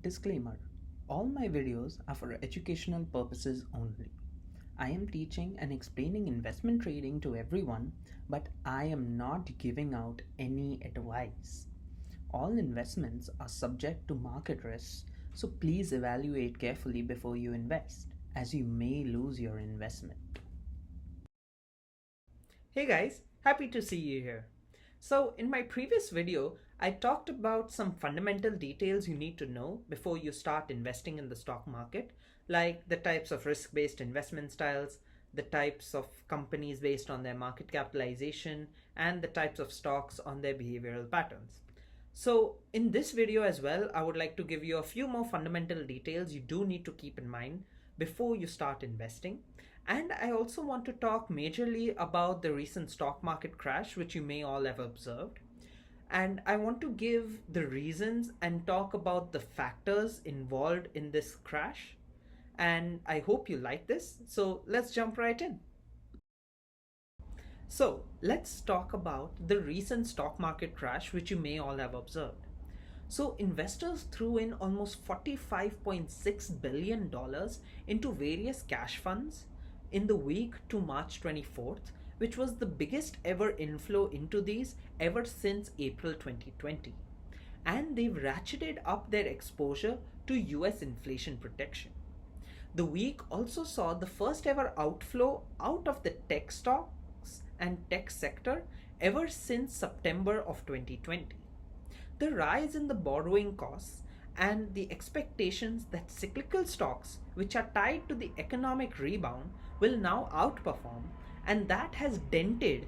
Disclaimer: all my videos are for educational purposes only. I am teaching and explaining investment trading to everyone, but I am not giving out any advice. All investments are subject to market risks, so please evaluate carefully before you invest, as you may lose your investment. Hey guys, happy to see you here. So in my previous video, I talked about some fundamental details you need to know before you start investing in the stock market, like the types of risk-based investment styles, the types of companies based on their market capitalization, and the types of stocks on their behavioral patterns. So in this video as well, I would like to give you a few more fundamental details you do need to keep in mind before you start investing. And I also want to talk majorly about the recent stock market crash, which you may all have observed. And I want to give the reasons and talk about the factors involved in this crash. And I hope you like this. So let's jump right in. So let's talk about the recent stock market crash, which you may all have observed. So investors threw in almost $45.6 billion into various cash funds in the week to March 24th, which was the biggest ever inflow into these ever since April 2020. And they've ratcheted up their exposure to US inflation protection. The week also saw the first ever outflow out of the tech stocks and tech sector ever since September of 2020. The rise in the borrowing costs and the expectations that cyclical stocks, which are tied to the economic rebound, will now outperform, and that has dented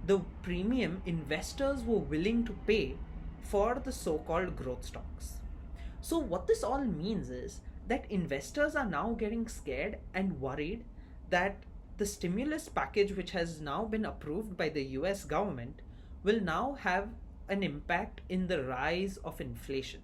the premium investors were willing to pay for the so-called growth stocks. So what this all means is that investors are now getting scared and worried that the stimulus package, which has now been approved by the US government, will now have an impact in the rise of inflation.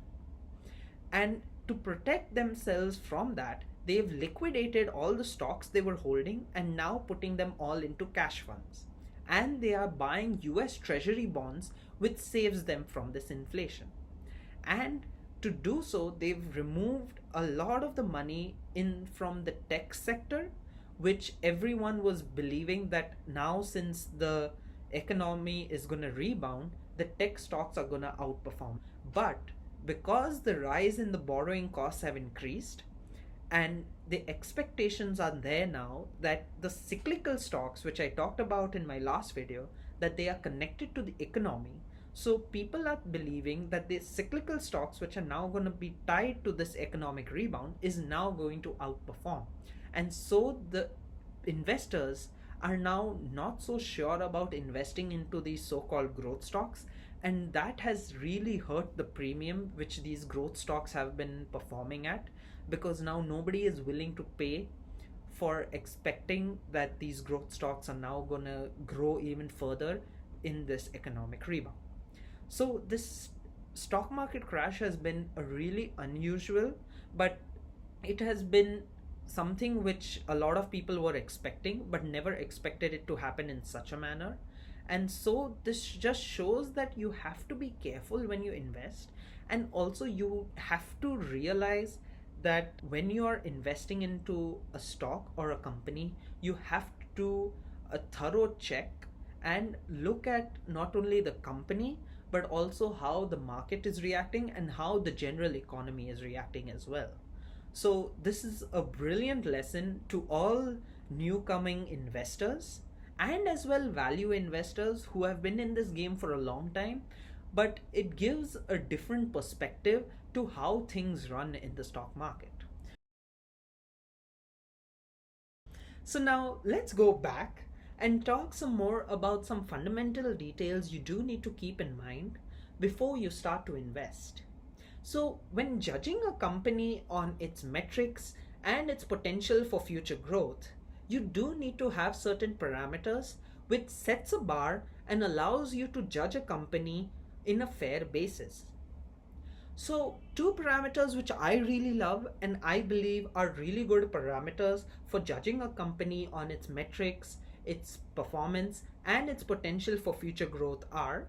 And to protect themselves from that, they've liquidated all the stocks they were holding and now putting them all into cash funds. And they are buying US Treasury bonds, which saves them from this inflation. And to do so, they've removed a lot of the money in from the tech sector, which everyone was believing that now, since the economy is going to rebound, the tech stocks are going to outperform. But because the rise in the borrowing costs have increased and the expectations are there now that the cyclical stocks, which I talked about in my last video, that they are connected to the economy. So people are believing that the cyclical stocks, which are now going to be tied to this economic rebound, is now going to outperform. And so the investors are now not so sure about investing into these so-called growth stocks, and that has really hurt the premium which these growth stocks have been performing at, because now nobody is willing to pay for expecting that these growth stocks are now going to grow even further in this economic rebound. So this stock market crash has been a really unusual, but it has been something which a lot of people were expecting but never expected it to happen in such a manner. And so this just shows that you have to be careful when you invest, and also you have to realize that when you are investing into a stock or a company, you have to do a thorough check and look at not only the company but also how the market is reacting and how the general economy is reacting as well. So this is a brilliant lesson to all new coming investors and as well value investors who have been in this game for a long time, but it gives a different perspective to how things run in the stock market. So now let's go back and talk some more about some fundamental details you do need to keep in mind before you start to invest. So when judging a company on its metrics and its potential for future growth, you do need to have certain parameters which sets a bar and allows you to judge a company in a fair basis. So two parameters which I really love and I believe are really good parameters for judging a company on its metrics, its performance, and its potential for future growth are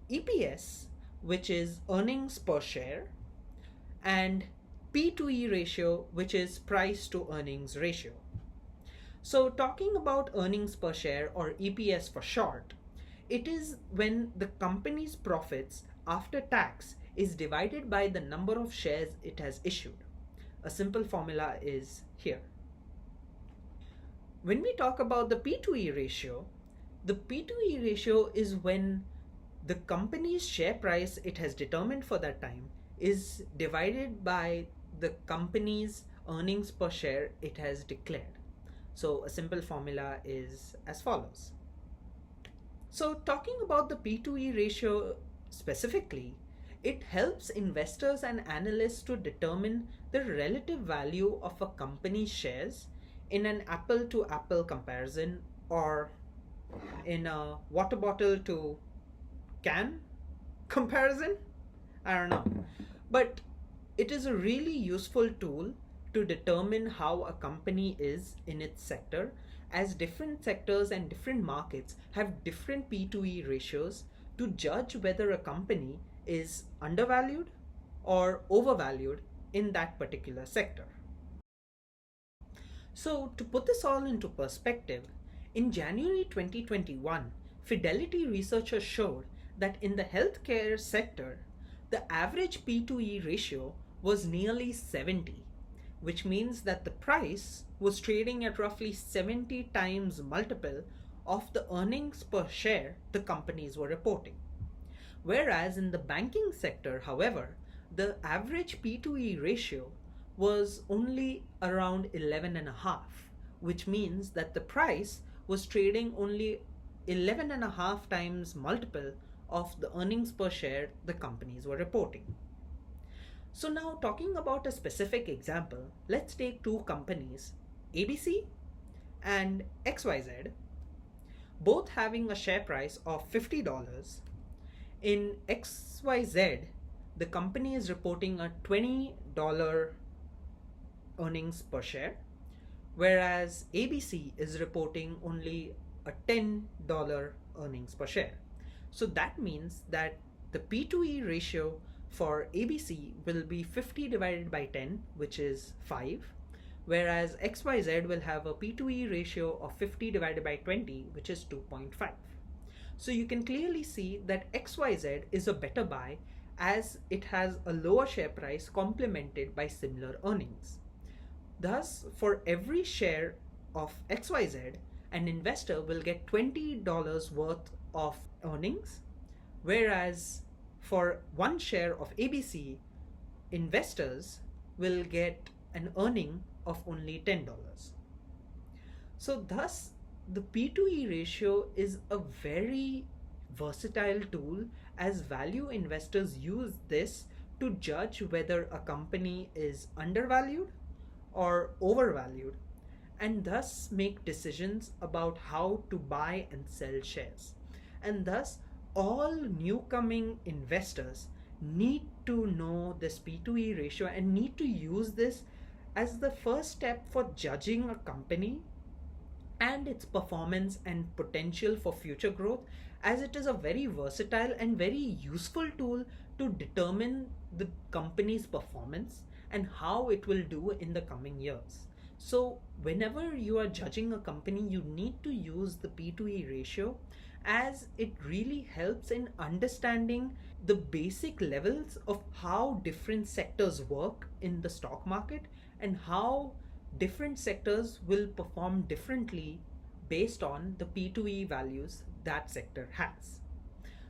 EPS, which is earnings per share, and P to E ratio, which is price to earnings ratio. So, talking about earnings per share, or EPS for short, it is when the company's profits after tax is divided by the number of shares it has issued. A simple formula is here. When we talk about the P to E ratio, the P to E ratio is when the company's share price it has determined for that time is divided by the company's earnings per share it has declared. So a simple formula is as follows. So talking about the P to E ratio specifically, it helps investors and analysts to determine the relative value of a company's shares in an apple to apple comparison, or in a water bottle to can comparison. I don't know. But it is a really useful tool to determine how a company is in its sector, as different sectors and different markets have different P to E ratios to judge whether a company is undervalued or overvalued in that particular sector. So, to put this all into perspective, in January 2021, Fidelity researchers showed that in the healthcare sector, the average P to E ratio was nearly 70, which means that the price was trading at roughly 70 times multiple of the earnings per share the companies were reporting. Whereas in the banking sector, however, the average P to E ratio was only around 11.5, which means that the price was trading only 11.5 times multiple of the earnings per share the companies were reporting. So now, talking about a specific example, let's take two companies, ABC and XYZ, both having a share price of $50. In XYZ, the company is reporting a $20 earnings per share, whereas ABC is reporting only a $10 earnings per share. So that means that the P to E ratio for ABC will be 50 divided by 10, which is 5, whereas XYZ will have a P to E ratio of 50 divided by 20, which is 2.5. So you can clearly see that XYZ is a better buy, as it has a lower share price complemented by similar earnings. Thus, for every share of XYZ, an investor will get $20 worth of earnings, whereas for one share of ABC, investors will get an earning of only $10. So thus, the P to E ratio is a very versatile tool, as value investors use this to judge whether a company is undervalued or overvalued, and thus make decisions about how to buy and sell shares. And thus, all new coming investors need to know this P to E ratio and need to use this as the first step for judging a company and its performance and potential for future growth, as it is a very versatile and very useful tool to determine the company's performance and how it will do in the coming years. So whenever you are judging a company, you need to use the P to E ratio, as it really helps in understanding the basic levels of how different sectors work in the stock market and how different sectors will perform differently based on the P to E values that sector has.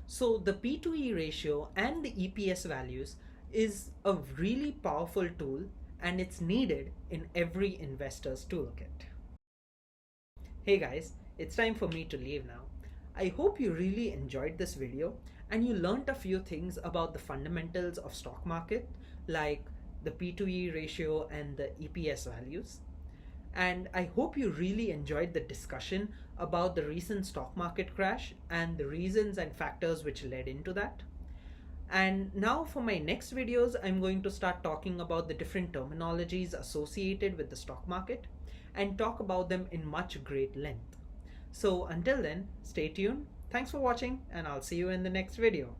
So the P to E ratio and the EPS values is a really powerful tool, and it's needed in every investor's toolkit. Hey guys, it's time for me to leave now. I hope you really enjoyed this video and you learned a few things about the fundamentals of stock market, like the P to E ratio and the EPS values. And I hope you really enjoyed the discussion about the recent stock market crash and the reasons and factors which led into that. And now for my next videos, I'm going to start talking about the different terminologies associated with the stock market and talk about them in much great length. So until then, stay tuned. Thanks for watching, and I'll see you in the next video.